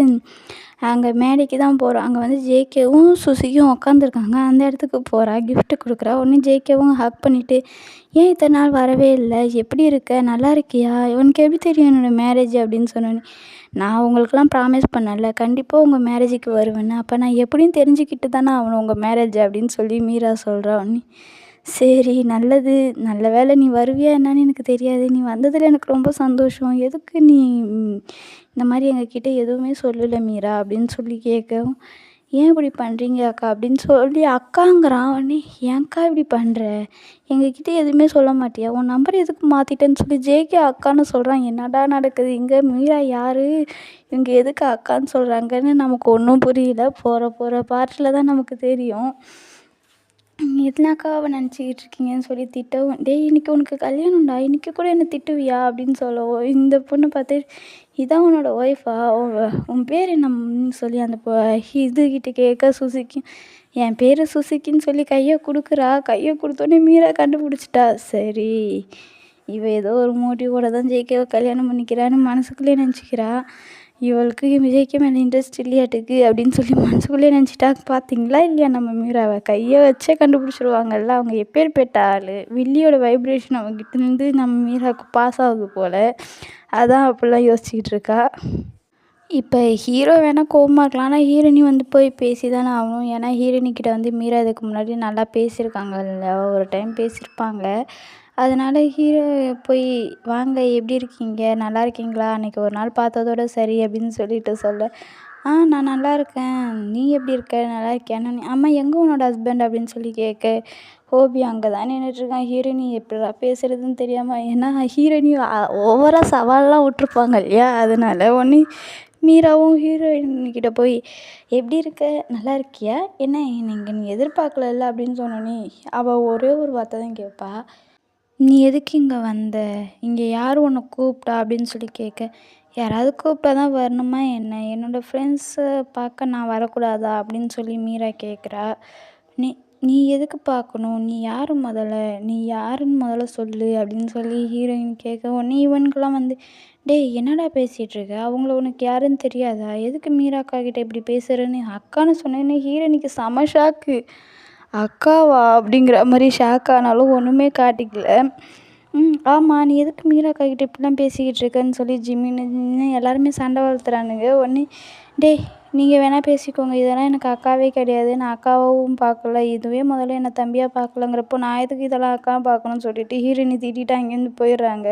அங்கே மேடைக்கு தான் போகிறோம். அங்கே வந்து ஜேகேவும் சுசியும் உட்காந்துருக்காங்க. அந்த இடத்துக்கு போகிறா, கிஃப்ட்டு கொடுக்குறா. உடனே ஜேகேவும் ஹக் பண்ணிவிட்டு ஏன் இத்தனை நாள் வரவே இல்லை, எப்படி இருக்க, நல்லா இருக்கியா, உனக்கு எப்படி தெரியும் என்னோடய மேரேஜ் அப்படின்னு சொன்னோன்னே, நான் உங்களுக்கெல்லாம் ப்ராமிஸ் பண்ணல கண்டிப்பாக உங்கள் மேரேஜுக்கு வருவேன்னு, அப்போ நான் எப்படியும் தெரிஞ்சுக்கிட்டு தானே ஆகணும் உங்கள் மேரேஜ் அப்படின்னு சொல்லி மீரா சொல்கிறா. உடனே சரி நல்லது, நல்ல வேளை நீ வருவியா என்னன்னு எனக்கு தெரியாது, நீ வந்ததில் எனக்கு ரொம்ப சந்தோஷம், எதுக்கு நீ இந்த மாதிரி எங்ககிட்ட எதுவுமே சொல்லலை மீரா அப்படின்னு சொல்லி கேட்கவும், ஏன் இப்படி பண்ணுறீங்க அக்கா அப்படின்னு சொல்லி அக்காங்கிறான். உடனே ஏன்க்கா இப்படி பண்ணுற, எங்ககிட்ட எதுவுமே சொல்ல மாட்டியா, உன் நம்பர் எதுக்கு மாற்றிட்டேன்னு சொல்லி ஜேகே அக்கான்னு சொல்கிறான். என்னடா நடக்குது இங்கே, மீரா யார், இவங்க எதுக்கு அக்கான்னு சொல்கிறாங்கன்னு நமக்கு ஒன்றும் புரியல. போகிற பாட்டில் தான் நமக்கு தெரியும். எதுனாக்கா அவன் நினச்சிக்கிட்டு இருக்கீங்கன்னு சொல்லி திட்டவும், டேய் இன்றைக்கி உனக்கு கல்யாணம்டா, இன்றைக்கி கூட என்னை திட்டுவியா அப்படின்னு சொல்லவும், இந்த பொண்ணு பார்த்து இதான் உன்னோட ஒய்ஃபா, உன் பேர் என்னன்னு சொல்லி அந்த இதுகிட்ட கேட்க சுசிக்கும், என் பேர் சுசிக்குன்னு சொல்லி கையை கொடுக்குறா. கையை கொடுத்தோன்னே மீரா கண்டுபிடிச்சிட்டா. சரி இவ ஏதோ ஒரு மோட்டிவோட தான் ஜேகேவை கல்யாணம் பண்ணிக்கிறான்னு மனசுக்குள்ளே நினச்சிக்கிறா. இவளுக்கு விஜய்க்கு மேலே இன்ட்ரெஸ்ட் இல்லையாட்டுக்கு அப்படின்னு சொல்லி மனசுக்குள்ளே நினச்சிட்டா. பார்த்தீங்களா இல்லையா நம்ம மீராவை கையை வச்சே கண்டுபிடிச்சிருவாங்கல்ல, அவங்க எப்பேற்பட்ட ஆள். வில்லியோட வைப்ரேஷன் அவங்ககிட்டேருந்து நம்ம மீராவுக்கு பாஸ் ஆகுது போல். அதான் அப்படிலாம் யோசிச்சுக்கிட்டு இருக்கா. இப்போ ஹீரோ வேணால் கோவமாக இருக்கலாம், ஆனால் ஹீரோயினி வந்து போய் பேசி தானே ஆகணும். ஏன்னா ஹீரோயினிக்கிட்ட வந்து மீரா இதுக்கு முன்னாடி நல்லா பேசியிருக்காங்கல்ல, ஒரு டைம் பேசியிருப்பாங்க. அதனால் ஹீரோ போய் வாங்க எப்படி இருக்கீங்க, நல்லா இருக்கீங்களா, அன்றைக்கி ஒரு நாள் பார்த்ததோட சரி அப்படின்னு சொல்லிட்டு சொல்ல, நான் நல்லா இருக்கேன், நீ எப்படி இருக்க, நல்லா இருக்கியான்னு. ஆமாம் எங்கே உன்னோட ஹஸ்பண்ட் அப்படின்னு சொல்லி கேட்க, ஹோபி அங்கே தான் நின்றுட்டுருக்கான். ஹீரோயினி எப்படிடா பேசுகிறதுன்னு தெரியாமல், ஏன்னா ஹீரோயினி ஓவராக சவாலெலாம் விட்ருப்பாங்க இல்லையா, அதனால் ஒன்று மீராவும் ஹீரோயின்கிட்ட போய் எப்படி இருக்க, நல்லா இருக்கியா, என்ன நீங்கள் நீ எதிர்பார்க்கலல்ல அப்படின்னு சொன்னோன்னே அவள் ஒரே ஒரு வார்த்தை தான் கேட்பா, நீ எதுக்கு இங்கே வந்த, இங்கே யார் உன்னை கூப்பிட்டா அப்படின்னு சொல்லி கேட்க, யாராவது கூப்பிட்டா தான் வரணுமா என்ன, என்னோடய ஃப்ரெண்ட்ஸை பார்க்க நான் வரக்கூடாதா அப்படின்னு சொல்லி மீரா கேட்குறா. நீ நீ எதுக்கு பார்க்கணும், நீ யார் முதல்ல, நீ யாருன்னு முதல்ல சொல்லு அப்படின்னு சொல்லி ஹீரோயின் கேட்க, உடனே இவனுக்கெல்லாம் வந்து டேய் என்னடா பேசிகிட்ருக்க, அவங்கள உனக்கு யாருன்னு தெரியாதா, எதுக்கு மீரா அக்கா கிட்டே இப்படி பேசுகிறேன்னு அக்கான்னு சொன்னேன்னு ஹீரோயினிக்கு செம ஷாக்கு. அக்காவா அப்படிங்கிற மாதிரி ஷாக் ஆனாலும் ஒன்றுமே காட்டிக்கல. ஆமாம் நீ எதுக்கு மீரா அக்கா கிட்டே இப்படிலாம் பேசிக்கிட்டு இருக்கேன்னு சொல்லி ஜிம்மின்னு எல்லாருமே சண்டை வளர்த்துறானுங்க. உடனே டேய் நீங்கள் வேணால் பேசிக்கோங்க, இதெல்லாம் எனக்கு அக்காவே கிடையாது, நான் அக்காவும் பார்க்கல, இதுவே முதல்ல என்னை தம்பியாக பார்க்கலங்கிறப்போ நான் எதுக்கு இதெல்லாம் அக்காவும் பார்க்கணும்னு சொல்லிட்டு ஹீரோயினி திட்டிட்டு அங்கேருந்து போயிடுறாங்க.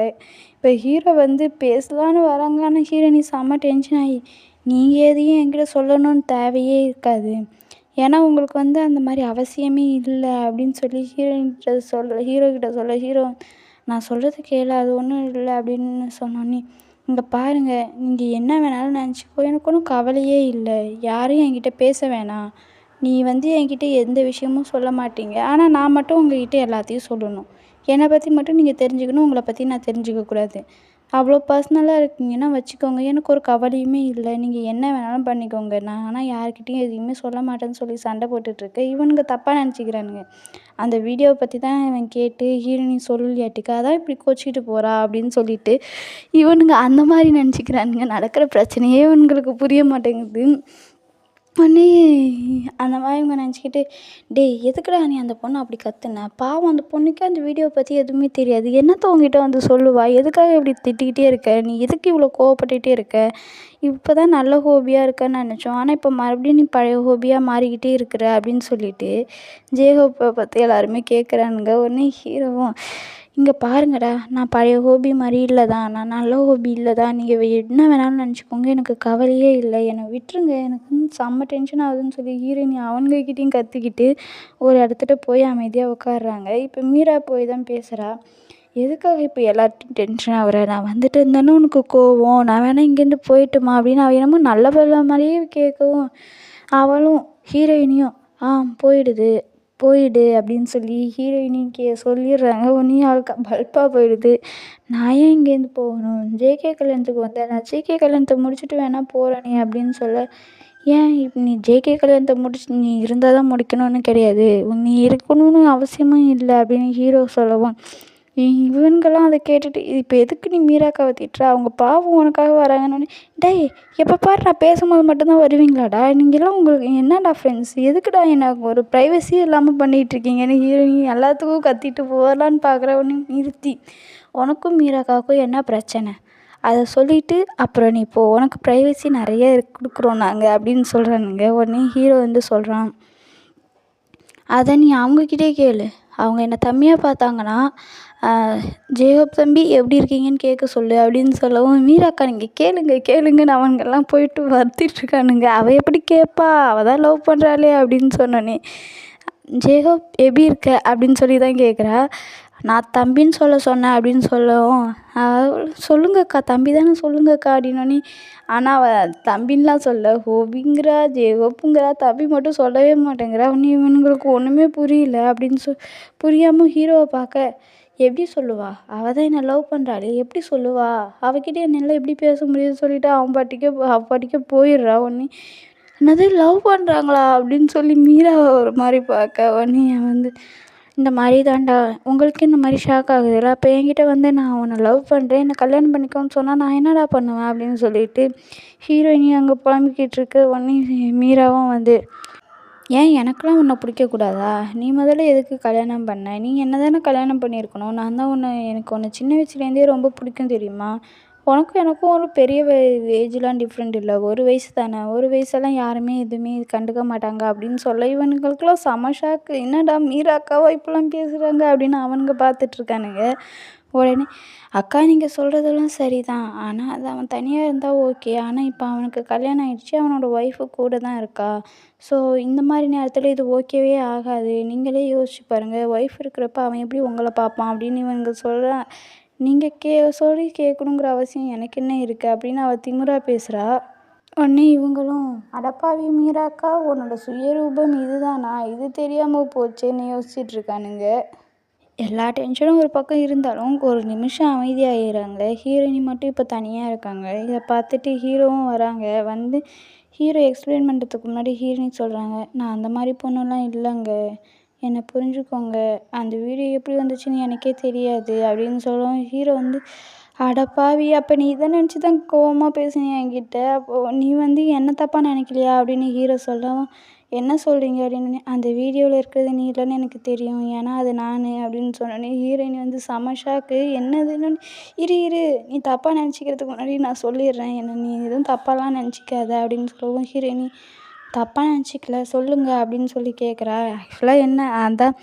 இப்போ ஹீரோ வந்து பேசலான்னு வராங்க, ஆனால் ஹீரோயினி செம்ம டென்ஷன் ஆகி நீங்கள் எதையும் என்கிட்ட சொல்லணும்னு தேவையே இருக்காது, ஏன்னா உங்களுக்கு வந்து அந்த மாதிரி அவசியமே இல்லை அப்படின்னு சொல்லி ஹீரோக்கிட்ட சொல்ல ஹீரோ நான் சொல்கிறது கேளு, அது ஒன்றும் இல்லை அப்படின்னு சொன்னோன்னே, இங்கே பாருங்கள் நீங்கள் என்ன வேணாலும் நினச்சிக்கோ, எனக்கு ஒன்றும் கவலையே இல்லை, யாரும் என்கிட்ட பேச வேணாம், நீ வந்து என்கிட்ட எந்த விஷயமும் சொல்ல மாட்டீங்க, ஆனால் நான் மட்டும் உங்ககிட்ட எல்லாத்தையும் சொல்லணும், என்னை பற்றி மட்டும் நீங்கள் தெரிஞ்சுக்கணும், உங்களை பற்றி நான் தெரிஞ்சுக்கக்கூடாது, அவ்வளோ பர்சனலாக இருக்கீங்கன்னா வச்சுக்கோங்க, எனக்கு ஒரு கவலையுமே இல்லை, நீங்கள் என்ன வேணாலும் பண்ணிக்கோங்க, நான் ஆனால் யார்கிட்டையும் எதுவுமே சொல்ல மாட்டேன்னு சொல்லி சண்டை போட்டுட்ருக்கேன். இவனுங்க தப்பாக நினச்சிக்கிறானுங்க, அந்த வீடியோவை பற்றி தான் இவன் கேட்டு ஹீரோயினி சொல்லலையாட்டுக்கு அதான் இப்படி கோச்சிக்கிட்டு போகிறா அப்படின்னு சொல்லிட்டு இவனுங்க அந்த மாதிரி நினச்சிக்கிறானுங்க. நடக்கிற பிரச்சனையே இவனுங்களுக்கு புரிய மாட்டேங்குது. உடனே அந்த மாதிரி இவங்க நினச்சிக்கிட்டு டேய் எதுக்குடா நீ அந்த பொண்ணை அப்படி கத்துன, பாவம் அந்த பொண்ணுக்கு அந்த வீடியோவை பற்றி எதுவுமே தெரியாது, என்னத்த உங்ககிட்ட வந்து சொல்லுவா, எதுக்காக இப்படி திட்டிக்கிட்டே இருக்க, நீ எதுக்கு இவ்வளோ கோவப்பட்டுகிட்டே இருக்க, இப்போ தான் நல்ல ஹோபியாக இருக்கன்னு நினச்சோம், ஆனால் இப்போ மறுபடியும் நீ பழைய ஹோபியாக மாறிக்கிட்டே இருக்கிற அப்படின்னு சொல்லிட்டு ஜேஹோப்பை பற்றி எல்லாருமே கேட்குறானுங்க. உடனே ஹீரோவும் இங்கே பாருங்கடா, நான் பழைய ஹோபி மாதிரி இல்லை தான், நான் நல்ல ஹோபி இல்லை தான், நீங்கள் என்ன வேணாலும் நினச்சிக்கோங்க, எனக்கு கவலையே இல்லை, என்னை விட்டுருங்க, எனக்கு செம்ம டென்ஷன் ஆகுதுன்னு சொல்லி ஹீரோயினி அவங்கக்கிட்டேயும் கத்திக்கிட்டு ஒரு இடத்துல போய் அமைதியாக உட்காடுறாங்க. இப்போ மீரா போய் தான் பேசுகிறா, எதுக்காக இப்போ எல்லார்ட்டையும் டென்ஷன் ஆகுற, நான் வந்துட்டு இருந்தேன்னு உனக்கு கோவம், நான் வேணால் இங்கேருந்து போயிட்டுமா அப்படின்னு அவள் என்னமோ நல்ல பிள்ளை மாதிரியே கேட்கவும் அவளும் ஹீரோயினியும் போயிடுது, போயிடு அப்படின்னு சொல்லி ஹீரோயினிக்கு சொல்லிடுறாங்க. உடனே அவளுக்கு பல்பாக போயிடுது. நான் ஏன் இங்கேருந்து போகணும்? ஜேகே கல்யாணத்துக்கு வந்தேன். நான் ஜேகே கல்யாணத்தை முடிச்சுட்டு வேணா போகிறேனே அப்படின்னு சொல்ல, ஏன் நீ ஜேகே கல்யாணத்தை முடிச்சு நீ இருந்தால் தான் முடிக்கணும்னு கிடையாது, நீ இருக்கணும்னு அவசியமும் இல்லை அப்படின்னு ஹீரோ சொல்லவும், இவனுங்கெல்லாம் அதை கேட்டுட்டு இப்போ எதுக்கு நீ மீராக்காவை திட்டுற, அவங்க பாவம் உனக்காக வராங்கன்னு. டேய், எப்போ பாரு நான் பேசும்போது மட்டும்தான் வருவீங்களாடா, நீங்களாம் உங்களுக்கு என்னடா ஃப்ரெண்ட்ஸ், எதுக்குடா என்ன ஒரு ப்ரைவசியும் இல்லாமல் பண்ணிகிட்ருக்கீங்கன்னு ஹீரோயின் எல்லாத்துக்கும் கத்திட்டு போகலான்னு பார்க்குறவனு நிறுத்தி, உனக்கும் மீராக்காவுக்கும் என்ன பிரச்சனை அதை சொல்லிவிட்டு அப்புறம் நீ இப்போ உனக்கு ப்ரைவசி நிறைய கொடுக்குறோம் நாங்கள் அப்படின்னு சொல்கிறானுங்க. உடனே ஹீரோ வந்து சொல்கிறான், அதை நீ அவங்கக்கிட்டே கேளு, அவங்க என்னை தம்பியாக பார்த்தாங்கன்னா ஜேகோப் தம்பி எப்படி இருக்கீங்கன்னு கேட்க சொல்லு அப்படின்னு சொல்லவும், மீராக்கா நீங்கள் கேளுங்கன்னு அவனுங்கெல்லாம் போயிட்டு வருத்திட்டுருக்கானுங்க. அவள் எப்படி கேட்பா, அவள் தான் லவ் பண்ணுறாளே அப்படின்னு சொன்னோன்னே, ஜேகோப் எப்படி இருக்க அப்படின்னு சொல்லி தான் கேட்குறா. நான் தம்பின்னு சொன்னேன் அப்படின்னு சொல்லவும், சொல்லுங்கக்கா தம்பி தானே சொல்லுங்கக்கா அப்படின்னோடனே, ஆனால் அவள் தம்பின்லாம் சொல்ல ஹோபிங்கிறா, ஜேகோப்புங்கிறா, தம்பி மட்டும் சொல்லவே மாட்டேங்கிறா. உடனே இவனுங்களுக்கு ஒன்றுமே புரியல அப்படின்னு புரியாமல் ஹீரோவை பார்க்க, எப்படி சொல்லுவா, அவள் தான் என்னை லவ் பண்ணுறாளே எப்படி சொல்லுவா, அவகிட்ட என்னெல்லாம் எப்படி பேச முடியுதுன்னு சொல்லிவிட்டு அவள் பாட்டிக்க போயிடுறா. உடனே என்னது லவ் பண்ணுறாங்களா அப்படின்னு சொல்லி மீராவை ஒரு மாதிரி பார்க்க, உடனே வந்து இந்த மாதிரி தான்டா உங்களுக்கு இந்த மாதிரி ஷாக் ஆகுதுல்ல, அப்போ என்கிட்ட வந்து நான் உன்னை லவ் பண்ணுறேன், என்னை கல்யாணம் பண்ணிக்கோன்னு சொன்னால் நான் என்னடா பண்ணுவேன் அப்படின்னு சொல்லிட்டு ஹீரோயினி அங்கே புலம்பிக்கிட்டு இருக்கு. உடனே மீராவும் வந்து, ஏன் எனக்கெலாம் உன்னை பிடிக்கக்கூடாதா, நீ முதல்ல எதுக்கு கல்யாணம் பண்ண, நீ என்ன தானே கல்யாணம் பண்ணியிருக்கணும், நான் தான் எனக்கு உன்னை சின்ன வயசுலேருந்தே ரொம்ப பிடிக்கும் தெரியுமா, உனக்கும் எனக்கும் ஒரு பெரிய ஏஜ்லாம் டிஃப்ரெண்ட் இல்லை, ஒரு வயசு தானே, ஒரு வயசெல்லாம் யாருமே எதுவுமே கண்டுக்க மாட்டாங்க அப்படின்னு சொல்ல, இவனுங்களுக்கெல்லாம் செம ஷாக்கு, என்னடா மீராக்காவா இப்போலாம் பேசுகிறாங்க அப்படின்னு அவனுங்க பார்த்துட்ருக்கானுங்க. உடனே அக்கா நீங்கள் சொல்கிறதெல்லாம் சரி தான், ஆனால் அது அவன் தனியாக இருந்தால் ஓகே, ஆனால் இப்போ அவனுக்கு கல்யாணம் ஆகிடுச்சி, அவனோட ஒய்ஃபு கூட தான் இருக்கா, ஸோ இந்த மாதிரி நேரத்தில் இது ஓகேவே ஆகாது, நீங்களே யோசிச்சு பாருங்கள், ஒய்ஃப் இருக்கிறப்ப அவன் எப்படி உங்களை பார்ப்பான் அப்படின்னு இவனுங்க சொல்ல, நீங்கள் சொல்லி கேட்கணுங்கிற அவசியம் எனக்கு என்ன இருக்குது அப்படின்னு அவள் திமிரா பேசுகிறா. உடனே இவங்களும், அடப்பாவி மீராக்கா உன்னோட சுயரூபம் இதுதானா, இது தெரியாமல் போச்சேன்னு யோசிச்சுட்ருக்கானுங்க. எல்லா டென்ஷனும் ஒரு பக்கம் இருந்தாலும் ஒரு நிமிஷம் அமைதியாகிடுறாங்க. ஹீரோயினி மட்டும் இப்போ தனியாக இருக்காங்க. இதை பார்த்துட்டு ஹீரோவும் வராங்க. வந்து ஹீரோ எக்ஸ்பிளைன் பண்ணுறதுக்கு முன்னாடி ஹீரோயினி சொல்கிறாங்க, நான் அந்த மாதிரி பொண்ணுலாம் இல்லைங்க, என்னை புரிஞ்சுக்கோங்க, அந்த வீடியோ எப்படி வந்துச்சுன்னு எனக்கே தெரியாது அப்படின்னு சொல்லவும், ஹீரோ வந்து அடப்பாவி அப்போ நீ இதை நினச்சி தான் கோவமாக பேசுனியா என்கிட்ட, அப்போது நீ வந்து என்ன தப்பாக நினைக்கலையா அப்படின்னு ஹீரோ சொல்லவும், என்ன சொல்கிறீங்க அப்படின்னு, அந்த வீடியோவில் இருக்கிறது நீ இல்லைன்னு எனக்கு தெரியும், ஏன்னா அது நான் அப்படின்னு சொன்னோன்னே ஹீரோயின் வந்து செம ஷாக்கு, என்னதுன்னு, இரு நீ தப்பாக நினச்சிக்கிறதுக்கு முன்னாடி நான் சொல்லிடுறேன், என்ன நீ எதுவும் தப்பாலாம் நினச்சிக்காத அப்படின்னு சொல்லவும், ஹீரோயினி தப்பாக நினச்சிக்கல சொல்லுங்க அப்படின்னு சொல்லி கேட்குறா. ஆக்சுவலாக என்ன அதான்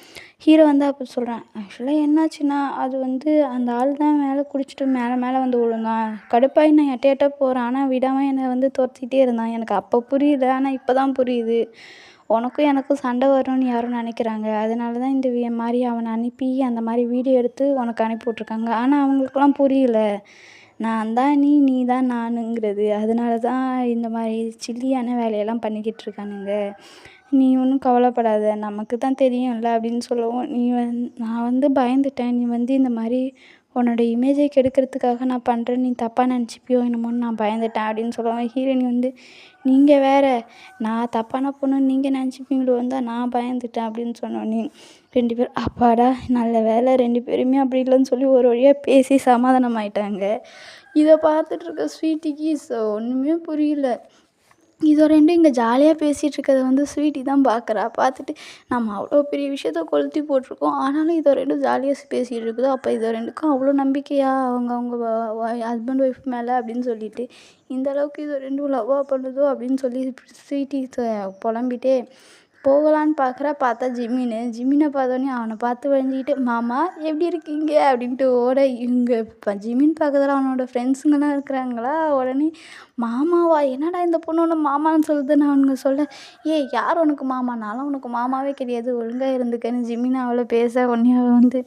ஹீரோ வந்து அப்போ சொல்கிறேன், ஆக்சுவலாக என்னாச்சுன்னா அது வந்து அந்த ஆள் தான் மேலே குடிச்சிட்டு மேலே வந்து விழுந்தான், கடுப்பாகி நான் எட்ட போகிறேன், ஆனால் விடாமல் என்னை வந்து துரத்திட்டே இருந்தான், எனக்கு அப்போ புரியல, ஆனால் இப்போ தான் புரியுது, உனக்கும் எனக்கும் சண்டை வரும்னு யாரும் நினைக்கிறாங்க, அதனால தான் இந்த மாதிரி அவனை அனுப்பி அந்த மாதிரி வீடியோ எடுத்து உனக்கு அனுப்பி விட்ருக்காங்க, ஆனால் அவங்களுக்குலாம் புரியல, நான் தான் நீ தான் நானுங்கிறது, அதனால தான் இந்த மாதிரி சில்லியான வேலையெல்லாம் பண்ணிக்கிட்டு இருக்கானுங்க, நீ ஒன்றும் கவலைப்படாத, நமக்கு தான் தெரியும்ல அப்படின்னு சொல்லவும், நான் வந்து பயந்துட்டேன், நீ வந்து இந்த மாதிரி உன்னோட இமேஜை கெடுக்கிறதுக்காக நான் பண்ணுறேன், நீ தப்பாக நினச்சிப்பியோ என்னமோன்னு நான் பயந்துட்டேன் அப்படின்னு சொல்லுவேன். ஹீரோயின் வந்து, நீங்கள் வேற நான் தப்பான பொண்ணுன்னு நீங்கள் நினச்சிப்பீங்களோ தான் நான் பயந்துட்டேன் அப்படின்னு சொன்னோன்னே 2 பேரும் அப்பாடா நல்ல வேலை 2 பேருமே அப்படி இல்லைன்னு சொல்லி ஒரு வழியாக பேசி சமாதானம் ஆயிட்டாங்க. இதை பார்த்துட்டு இருக்க ஸ்வீட்டிக்கு ஒன்றுமே புரியல. இதோ 2 இங்கே ஜாலியாக பேசிகிட்டு இருக்கிறத வந்து ஸ்வீட்டி தான் பார்க்குறா. பார்த்துட்டு நம்ம அவ்வளோ பெரிய விஷயத்த கொளுத்தி போட்டிருக்கோம், ஆனாலும் இதோ 2 ஜாலியாக பேசிகிட்டு இருக்குதோ, அப்போ இதோ 2க்கும் அவ்வளோ நம்பிக்கையா அவங்க ஹஸ்பண்ட் ஒய்ஃப் மேலே அப்படின்னு சொல்லிட்டு, இந்த அளவுக்கு இதோ 2 லவ்வாக பண்ணுதோ அப்படின்னு சொல்லி ஸ்வீட்டி புலம்பிட்டே போகலான்னு பார்க்குறா. பார்த்தா ஜிமினை பார்த்தோன்னே அவனை பார்த்து வழிஞ்சிக்கிட்டு, மாமா எப்படி இருக்கீங்க அப்படின்ட்டு ஓட, இவங்க இப்போ ஜிமின் பார்க்கறதுல அவனோட ஃப்ரெண்ட்ஸுங்கெல்லாம் இருக்கிறாங்களா. உடனே மாமாவா, என்னடா இந்த பொண்ணு ஒன்று மாமான்னு சொல்லுதுன்னு அவனுங்க சொல்ல, ஏய் யார் உனக்கு மாமா, நான்லாம் உனக்கு மாமாவே கிடையாது, ஒழுங்காக இருந்துக்கன்னு ஜிமின் அவளை பேச, உடனே அவள் வந்து,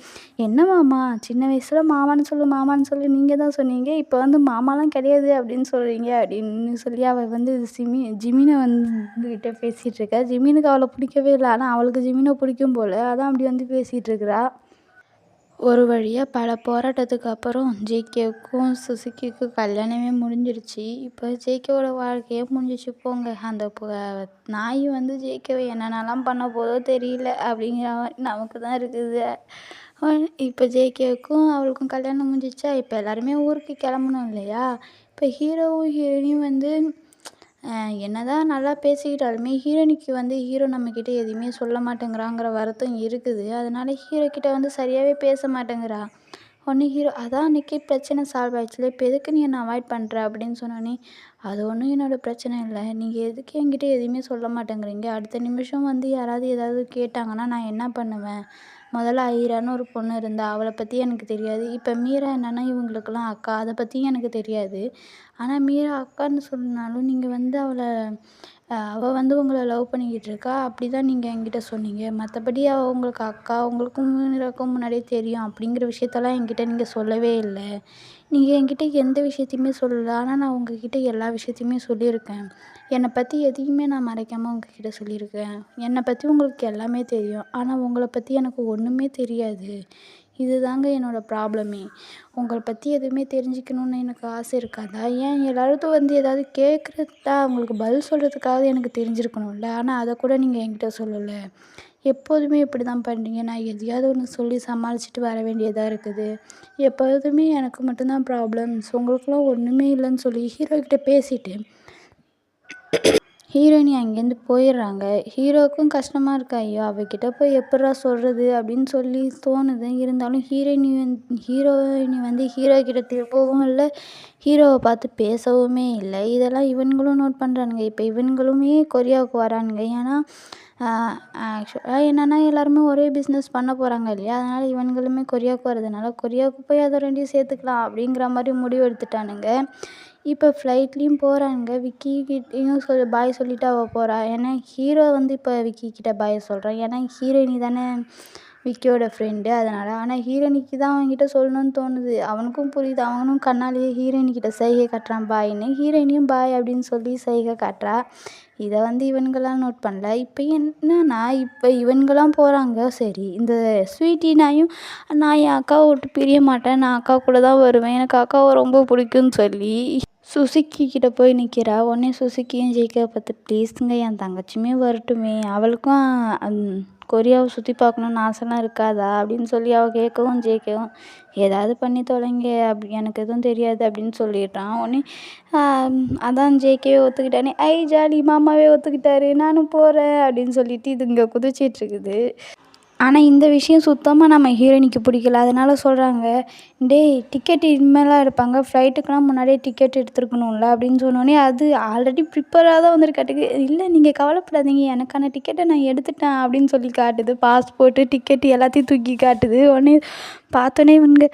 என்ன மாமா சின்ன வயசில் மாமான்னு சொல்லி நீங்கள் தான் சொன்னீங்க, இப்போ வந்து மாமாலாம் கிடையாது அப்படின்னு சொல்கிறீங்க அப்படின்னு சொல்லி அவள் வந்து ஜிமினை வந்துக்கிட்ட பேசிகிட்டு இருக்கா. ஜிமினுக்கு அவளை பிடிக்கவே இல்லை. ஆனால் அவளுக்கு ஜிமினை பிடிக்கும் போல், அதான் அப்படி வந்து பேசிகிட்டு இருக்கிறா. ஒரு வழியாக பல போராட்டத்துக்கு அப்புறம் ஜேகேவுக்கும் சுசுக்கிக்கும் கல்யாணமே முடிஞ்சிடுச்சு. இப்போ ஜேகேவோட வாழ்க்கையே முடிஞ்சிச்சு போங்க. அந்த நாய் வந்து ஜேகேவை என்னென்னலாம் பண்ண போதோ தெரியல அப்படிங்கிற மாதிரி நமக்கு தான் இருக்குது. இப்போ ஜேகேவுக்கும் அவளுக்கும் கல்யாணம் முடிஞ்சிச்சா, இப்போ எல்லாருமே ஊருக்கு கிளம்பணும் இல்லையா. இப்போ ஹீரோவும் ஹீரோயினியும் வந்து என்னதான் நல்லா பேசிக்கிட்டாலுமே ஹீரோயினிக்கு வந்து ஹீரோ நம்மக்கிட்ட எதுவுமே சொல்ல மாட்டேங்கிறாங்கிற வருத்தம் இருக்குது. அதனால ஹீரோ கிட்ட வந்து சரியாகவே பேச மாட்டேங்கிறா. உடனே ஹீரோ அதான் அன்றைக்கி பிரச்சனை சால்வ் ஆயிடுச்சுல, இப்போ எதுக்கு நீ என்னை அவாய்ட் பண்ணுற அப்படின்னு சொன்னோன்னே, அது ஒன்றும் என்னோடய பிரச்சனை இல்லை, நீங்கள் எதுக்கு என்கிட்ட எதுவுமே சொல்ல மாட்டேங்கிறீங்க, அடுத்த நிமிஷம் வந்து யாராவது ஏதாவது கேட்டாங்கன்னா நான் என்ன பண்ணுவேன். முதல்ல ஐரான்னு ஒரு பொண்ணு இருந்தா, அவளை பற்றி எனக்கு தெரியாது. இப்போ மீரா என்னன்னா இவங்களுக்கெல்லாம் அக்கா, அதை பற்றியும் எனக்கு தெரியாது. ஆனால் மீரா அக்கான்னு சொன்னாலும் நீங்கள் வந்து அவள் வந்து உங்களை லவ் பண்ணிக்கிட்டு இருக்கா அப்படி தான் நீங்கள் என்கிட்ட சொன்னீங்க. மற்றபடி அவள் உங்களுக்கு அக்கா, உங்களுக்கும் மீராக்கும் முன்னாடியே தெரியும் அப்படிங்கிற விஷயத்தெல்லாம் என்கிட்ட நீங்கள் சொல்லவே இல்லை. நீங்கள் என்கிட்ட எந்த விஷயத்தையுமே சொல்லலை. ஆனால் நான் உங்ககிட்ட எல்லா விஷயத்தையுமே சொல்லியிருக்கேன். என்னை பற்றி எதையுமே நான் மறைக்காமல் உங்ககிட்ட சொல்லியிருக்கேன். என்னை பற்றி உங்களுக்கு எல்லாமே தெரியும். ஆனால் உங்களை பற்றி எனக்கு ஒன்றுமே தெரியாது. இதுதாங்க என்னோடய ப்ராப்ளமே. உங்களை பற்றி எதுவுமே தெரிஞ்சுக்கணுன்னு எனக்கு ஆசை இருக்காதா? ஏன் எல்லாரும் வந்து ஏதாவது கேட்குறதா அவங்களுக்கு பதில் சொல்கிறதுக்காவது எனக்கு தெரிஞ்சிருக்கணும்ல. ஆனால் அதை கூட நீங்கள் என்கிட்ட சொல்லலை. எப்போதுமே இப்படி தான் பண்ணுறீங்க. நான் எதையாவது ஒன்று சொல்லி சமாளிச்சுட்டு வர வேண்டியதாக இருக்குது. எப்போதுமே எனக்கு மட்டும்தான் ப்ராப்ளம்ஸ், உங்களுக்குலாம் ஒன்றுமே இல்லைன்னு சொல்லி ஹீரோக்கிட்ட பேசிவிட்டு ஹீரோயினி அங்கேருந்து போயிடுறாங்க. ஹீரோவுக்கும் கஷ்டமாக இருக்கு. ஐயோ அவகிட்ட போய் எப்புட்றா சொல்கிறது அப்படின்னு சொல்லி தோணுது. இருந்தாலும் ஹீரோயினி வந்து ஹீரோ கிட்ட திருப்பவும் இல்லை, ஹீரோவை பார்த்து பேசவுமே இல்லை. இதெல்லாம் இவனுங்களும் நோட் பண்ணுறானுங்க. இப்போ இவனுங்களுமே கொரியாவுக்கு வரானுங்க. ஏன்னா ஆக்சுவலாக என்னென்னா எல்லாருமே ஒரே பிஸ்னஸ் பண்ண போகிறாங்க இல்லையா. அதனால் இவனுங்களுமே கொரியாவுக்கு வரதுனால கொரியாவுக்கு போய் அதை ரெண்டையும் சேர்த்துக்கலாம் அப்படிங்கிற மாதிரி முடிவு எடுத்துட்டானுங்க. இப்போ ஃப்ளைட்லேயும் போகிறாங்க. விக்கி கிட்டேயும் பாய் சொல்லிவிட்டு அவள் போகிறா. ஏன்னா ஹீரோ வந்து இப்போ விக்கி கிட்ட பாய் சொல்கிறான். ஏன்னா ஹீரோயினி தானே விக்கியோட ஃப்ரெண்டு அதனால். ஆனால் ஹீரோயினிக்கு தான் அவன்கிட்ட சொல்லணும்னு தோணுது. அவனுக்கும் புரியுது. அவனும் கண்ணாலேயே ஹீரோயினிக்கிட்ட சைகை காட்டுறான் பாயின்னு. ஹீரோயினியும் பாய் அப்படின்னு சொல்லி சைகை காட்டுறா. இதை வந்து இவனுங்களாம் நோட் பண்ணல. இப்போ என்னன்னா இப்போ இவனுங்களாம் போகிறாங்க. சரி இந்த ஸ்வீட்டினாயும் நான் என் அக்காவை விட்டு பிரிய மாட்டேன், நான் அக்கா கூட தான் வருவேன், எனக்கு அக்காவை ரொம்ப பிடிக்கும்னு சொல்லி சுசுக்கி கிட்ட போய் நிற்கிறா. உடனே சுசுக்கியும் ஜெயிக்க பார்த்து ப்ளீஸுங்க என் தங்கச்சியுமே வரட்டுமே, அவளுக்கும் கொரியாவை சுற்றி பார்க்கணுன்னு ஆசைலாம் இருக்காதா அப்படின்னு சொல்லி அவள் கேட்கவும் ஜெயிக்கவும் ஏதாவது பண்ணி தொலைங்க அப்படி எனக்கு எதுவும் தெரியாது அப்படின்னு சொல்லிடுறான். உடனே அதான் ஜேகேவே ஒத்துக்கிட்டானே, ஐ ஜாலி மாமாவே ஒத்துக்கிட்டாரு நானும் போகிறேன் அப்படின்னு சொல்லிட்டு இது இங்கே குதிச்சிட்ருக்குது. ஆனால் இந்த விஷயம் சுத்தமாக நம்ம ஹீரோயினிக்கு பிடிக்கல. அதனால சொல்கிறாங்க, டேய் டிக்கெட் இனிமேலாம் எடுப்பாங்க, ஃப்ளைட்டுக்கெலாம் முன்னாடியே டிக்கெட் எடுத்துருக்கணும்ல அப்படின்னு சொன்னோடனே அது ஆல்ரெடி ப்ரிப்பராக தான் வந்துருக்காட்டுக்கு. இல்லை நீங்கள் கவலைப்படாதீங்க, எனக்கான டிக்கெட்டை நான் எடுத்துட்டேன் அப்படின்னு சொல்லி காட்டுது. பாஸ்போர்ட்டு டிக்கெட்டு எல்லாத்தையும் தூக்கி காட்டுது. உடனே பார்த்தோன்னே இவனுங்க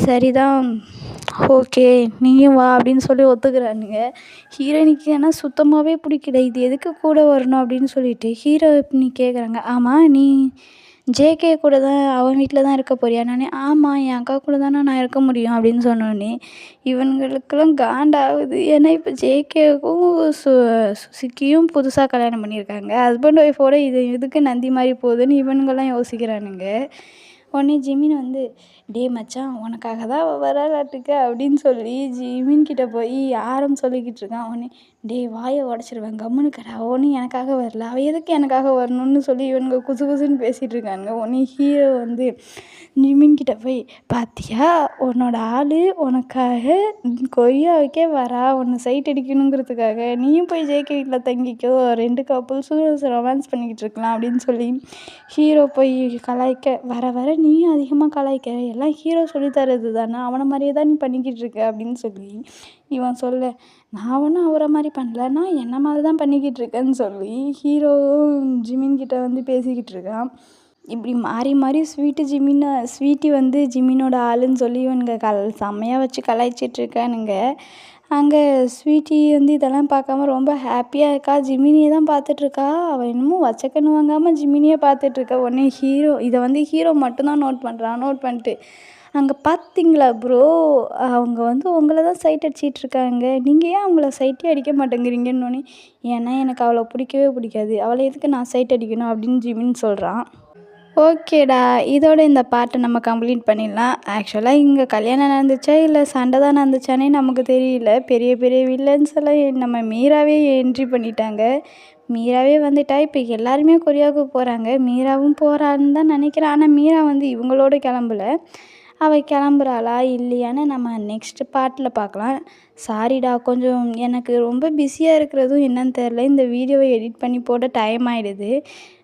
சரிதான் ஓகே நீயும் வா அப்படின்னு சொல்லி ஒத்துக்கிறானுங்க. ஹீரோயினிக்கு ஆனால் சுத்தமாகவே பிடிக்கல. இது எதுக்கு கூட வரணும் அப்படின்னு சொல்லிட்டு ஹீரோ நீ கேட்குறாங்க, ஆமாம் நீ ஜேகே கூட தான் அவன் வீட்டில் தான் இருக்க போறியா? நானே ஆமாம் என் அக்கா கூட தானே நான் இருக்க முடியும் அப்படின்னு சொன்னோடனே இவனுங்களுக்கெல்லாம் காண்டாகுது. ஏன்னா இப்போ ஜேகேவுக்கும் சுசுக்கியும் புதுசாக கல்யாணம் பண்ணியிருக்காங்க. ஹஸ்பண்ட் ஒய்ஃபோட இதுக்கு நந்தி மாதிரி போகுதுன்னு இவனுங்கெல்லாம் யோசிக்கிறானுங்க. உடனே ஜிமின் வந்து டேய் மச்சான் உனக்காக தான் அவள் வராளாட்டுக்கு அப்படின்னு சொல்லி ஜிமின்கிட்ட போய் யாருன்னு சொல்லிக்கிட்டு இருக்கான். உடனே டேய் வாயை உடச்சிருவேன் கம்முன்னு கடை, அவனும் எனக்காக வரல, அவள் எதுக்கு எனக்காக வரணும்னு சொல்லி இவனுங்க குசு குசுன்னு பேசிகிட்டு இருக்காங்க. உடனே ஹீரோ வந்து ஜிமின்கிட்ட போய் பார்த்தியா உன்னோட ஆள் உனக்காக கொரியாவுக்கே வரா, உன்னை சைட் அடிக்கணுங்கிறதுக்காக, நீயும் போய் ஜேகே வீட்டில் தங்கிக்கோ, 2 கப்புள்ஸும் ரொமான்ஸ் பண்ணிக்கிட்டு இருக்கலாம் அப்படின்னு சொல்லி ஹீரோ போய் கலாய்க்க, வர வர நீயும் அதிகமாக கலாய்க்க, எல்லாம் ஹீரோ சொல்லி தர்றது தானே, அவனை மாதிரியே தான் நீ பண்ணிக்கிட்டு இருக்க அப்படின்னு சொல்லி இவன் சொல்ல, நான் ஒன்றும் அவரை மாதிரி பண்ணல, நான் என்ன மாதிரி தான் பண்ணிக்கிட்டு இருக்கேன்னு சொல்லி ஹீரோவும் ஜிமின்கிட்ட வந்து பேசிக்கிட்டு இருக்கான். இப்படி மாறி மாறி ஸ்வீட்டி வந்து ஜிமினோட ஆளுன்னு சொல்லி இவனுங்க செம்மையாக வச்சு கலாய்ச்சிட்ருக்கானுங்க. அங்கே ஸ்வீட்டி வந்து இதெல்லாம் பார்க்காம ரொம்ப ஹாப்பியாக இருக்கா. ஜிமினியை தான் பார்த்துட்ருக்கா. அவள் இன்னமும் வச்சக்கண்ணு வாங்காமல் ஜிமினியை பார்த்துட்ருக்கா. உடனே ஹீரோ இதை வந்து ஹீரோ மட்டும்தான் நோட் பண்ணுறான். நோட் பண்ணிட்டு அங்கே பார்த்தீங்களா ப்ரோ, அவங்க வந்து உங்கள தான் சைட் அடிச்சிட்ருக்காங்க. நீங்கள் ஏன் அவங்கள சைட்டே அடிக்க மாட்டேங்கிறீங்கன்னோனே, ஏன்னா எனக்கு அவள பிடிக்கவே பிடிக்காது. அவள எதுக்கு நான் சைட் அடிக்கணும் அப்படின்னு ஜிமின் சொல்கிறான். ஓகேடா, இதோட இந்த பாட்டை நம்ம கம்ப்ளீட் பண்ணிடலாம். ஆக்சுவலாக இங்கே கல்யாணம் நடந்துச்சா இல்லை சண்டை தான் நடந்துச்சானே நமக்கு தெரியல. பெரிய பெரிய வில்லன்ஸ் எல்லாம் நம்ம மீராவே என்ட்ரி பண்ணிட்டாங்க. மீராவே வந்துட்டா இப்போ எல்லாருமே கொரியாவுக்கு போகிறாங்க. மீராவும் போகிறான்னு தான் நினைக்கிறேன். ஆனால் மீரா வந்து இவங்களோட கிளம்பல. அவள் கிளம்புறாளா இல்லையான்னு நம்ம நெக்ஸ்ட் பார்ட்டில் பார்க்கலாம். சாரிடா, கொஞ்சம் எனக்கு ரொம்ப பிஸியாக இருக்கிறதும் என்னன்னு தெரில. இந்த வீடியோவை எடிட் பண்ணி போட டைம் ஆகிடுது.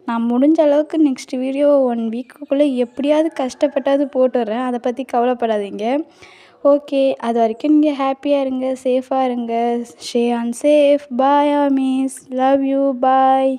நான் முடிஞ்ச அளவுக்கு நெக்ஸ்ட் வீடியோ 1 வீக்குக்குள்ளே எப்படியாவது கஷ்டப்பட்டாவது போட்டுடுறேன். அதை பற்றி கவலைப்படாதீங்க. ஓகே, அது வரைக்கும் நீங்கள் ஹாப்பியாக இருங்க, சேஃபாக இருங்க. Stay on safe. பாய் ஆமீஸ், லவ் யூ, பாய்.